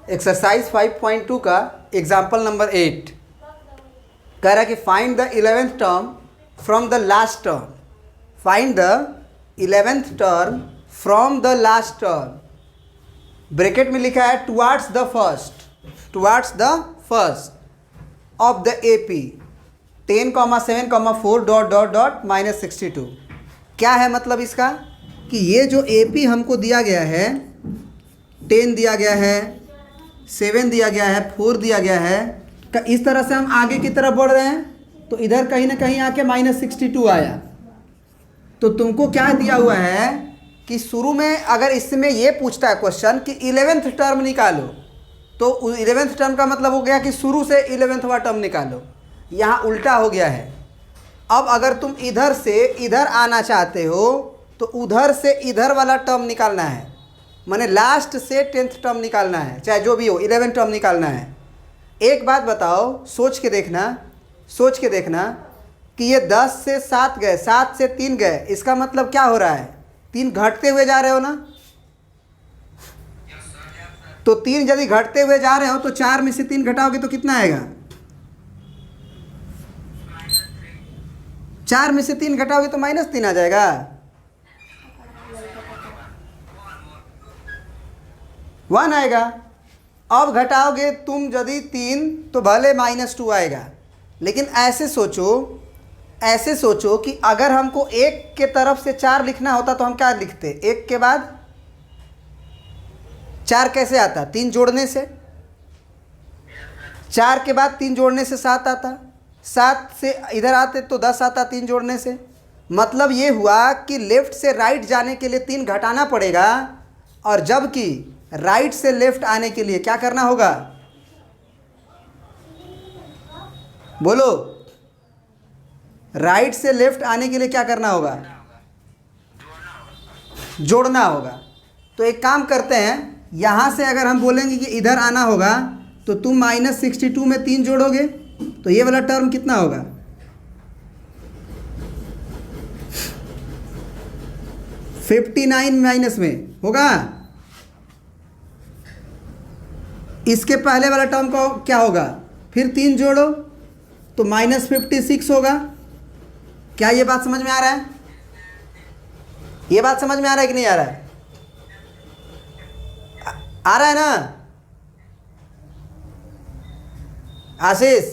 Exercise 5.2 का example number 8 कह रहा है कि find the 11th term from the last term. Find the 11th term from the last term. Bracket में लिखा है towards the first of the AP 10,7,4 ... -62। क्या है मतलब इसका कि ये जो AP हमको दिया गया है 10 दिया गया है, 7 दिया गया है, 4 दिया गया है, इस तरह से हम आगे की तरफ बढ़ रहे हैं तो इधर कहीं ना कहीं आके -62 आया। तो तुमको क्या दिया हुआ है कि शुरू में अगर इसमें ये पूछता है क्वेश्चन कि 11th टर्म निकालो, तो 11th टर्म का मतलब हो गया कि शुरू से 11वां टर्म निकालो। यहाँ उल्टा हो गया है। अब अगर तुम इधर से इधर आना चाहते हो तो उधर से इधर वाला टर्म निकालना है, माने लास्ट से 10th टर्म निकालना है, चाहे जो भी हो 11 टर्म निकालना है। एक बात बताओ, सोच के देखना कि ये 10 से 7 गए, 7 से 3 गए, इसका मतलब क्या हो रहा है? 3 घटते हुए जा रहे हो ना। तो 3 यदि घटते हुए जा रहे हो तो 4 में से 3 घटाओगे तो कितना आएगा? 4 में से 3 घटाओगे तो -3 आ जाएगा। वन आएगा। अब घटाओगे तुम यदि 3 तो भले -2 आएगा, लेकिन ऐसे सोचो कि अगर हमको 1 के तरफ से 4 लिखना होता तो हम क्या लिखते? 1 के बाद 4 कैसे आता? 3 जोड़ने से। 4 के बाद 3 जोड़ने से 7 आता, 7 से इधर आते तो 10 आता 3 जोड़ने से। मतलब ये हुआ कि लेफ्ट से राइट जाने के लिए 3 घटाना पड़ेगा, और जबकि राइट से लेफ्ट आने के लिए क्या करना होगा? बोलो, राइट से लेफ्ट आने के लिए क्या करना होगा? जोड़ना होगा। तो एक काम करते हैं, यहाँ से अगर हम बोलेंगे कि इधर आना होगा तो तुम -62 में 3 जोड़ोगे तो ये वाला टर्म कितना होगा? 59 माइनस में होगा। इसके पहले वाला टर्म का क्या होगा? फिर 3 जोड़ो तो -56 होगा। क्या ये बात समझ में आ रहा है? ये बात समझ में आ रहा है कि नहीं आ रहा है? आ रहा है ना आशीष?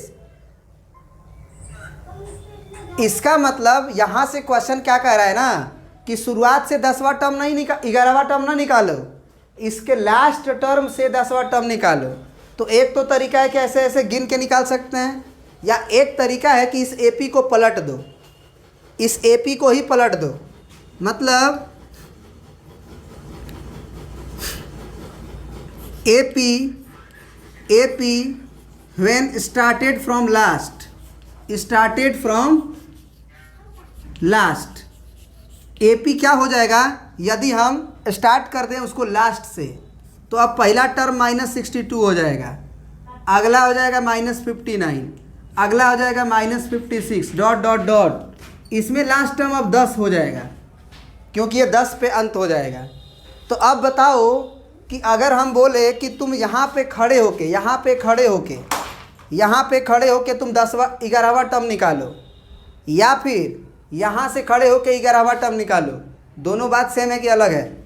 इसका मतलब यहां से क्वेश्चन क्या कह रहा है ना कि शुरुआत से 10वां टर्म नहीं 11वां टर्म ना निकालो, इसके लास्ट टर्म से 10वां टर्म निकालो। तो एक तो तरीका है कि ऐसे ऐसे गिन के निकाल सकते हैं, या एक तरीका है कि इस AP को पलट दो, इस AP को ही पलट दो। मतलब AP when started from last, AP क्या हो जाएगा यदि हम स्टार्ट कर दें उसको लास्ट से? तो अब पहला टर्म -62 हो जाएगा, अगला हो जाएगा -59, अगला हो जाएगा -56 ... इसमें लास्ट टर्म अब 10 हो जाएगा, क्योंकि ये 10 पे अंत हो जाएगा। तो अब बताओ कि अगर हम बोले कि तुम यहाँ पे खड़े होके तुम 11वां टर्म निकालो, या फिर यहाँ से खड़े होके 11वां टर्म निकालो, दोनों बात सेम है कि अलग है?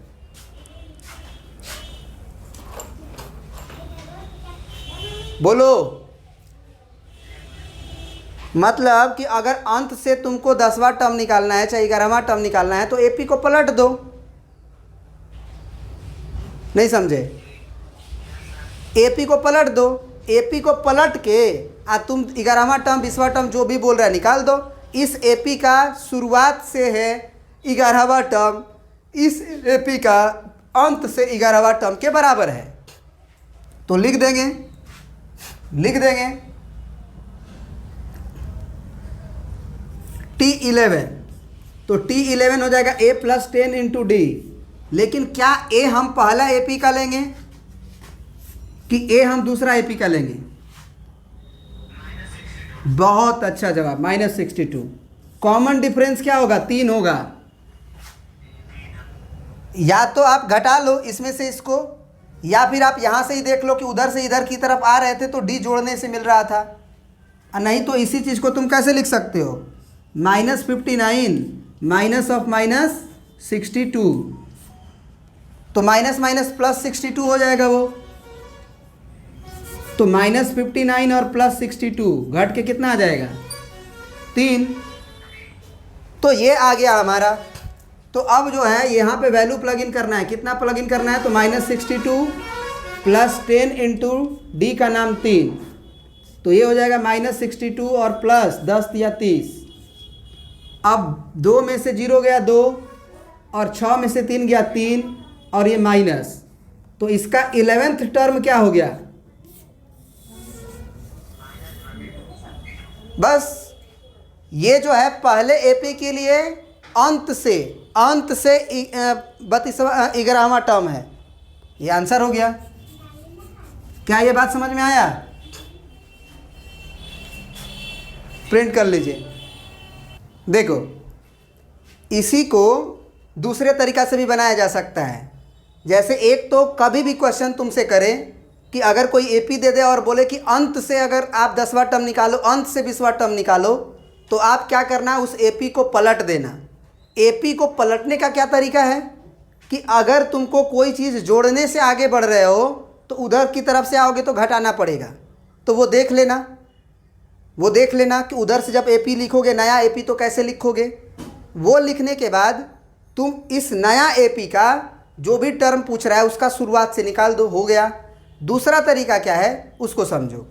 बोलो। मतलब कि अगर अंत से तुमको 10वां टर्म निकालना है चाहे 11वां टर्म निकालना है तो AP को पलट दो। नहीं समझे? AP को पलट दो। AP को पलट के तुम 11वां टर्म 20वां टर्म जो भी बोल रहा है निकाल दो। इस AP का शुरुआत से है 11वां टर्म, इस AP का अंत से 11वां टर्म के बराबर है। तो लिख देंगे T11। तो T11 हो जाएगा A + 10 × D। लेकिन क्या A हम पहला AP का लेंगे कि A हम दूसरा AP का लेंगे? बहुत अच्छा जवाब, -62। कॉमन डिफरेंस क्या होगा? 3 होगा। या तो आप घटा लो इसमें से इसको, या फिर आप यहाँ से ही देख लो कि उधर से इधर की तरफ आ रहे थे तो डी जोड़ने से मिल रहा था। नहीं तो इसी चीज़ को तुम कैसे लिख सकते हो, -59 माइनस ऑफ -62, तो माइनस माइनस +62 हो जाएगा वो। तो -59 और +62 घट के कितना आ जाएगा, 3। तो ये आ गया हमारा। तो अब जो है यहाँ पे वैल्यू प्लग इन करना है, कितना प्लग इन करना है, तो -62 + 10 इंटू डी का नाम 3, तो ये हो जाएगा -62 और प्लस 10 या 30। अब 2 में से 0 गया 2 और 6 में से 3 गया 3 और ये माइनस, तो इसका 11th टर्म क्या हो गया, बस ये जो है पहले एपी के लिए अंत से 11वां टर्म है, ये आंसर हो गया। क्या ये बात समझ में आया? प्रिंट कर लीजिए। देखो इसी को दूसरे तरीका से भी बनाया जा सकता है। जैसे एक तो कभी भी क्वेश्चन तुमसे करे कि अगर कोई एपी दे दे और बोले कि अंत से अगर आप 10वां टर्म निकालो, अंत से 20वां टर्म निकालो, तो आप क्या करना, उस एपी को पलट देना। एपी को पलटने का क्या तरीका है कि अगर तुमको कोई चीज़ जोड़ने से आगे बढ़ रहे हो तो उधर की तरफ से आओगे तो घटाना पड़ेगा। तो वो देख लेना कि उधर से जब एपी लिखोगे, नया एपी, तो कैसे लिखोगे। वो लिखने के बाद तुम इस नया एपी का जो भी टर्म पूछ रहा है उसका शुरुआत से निकाल दो, हो गया। दूसरा तरीका क्या है उसको समझो।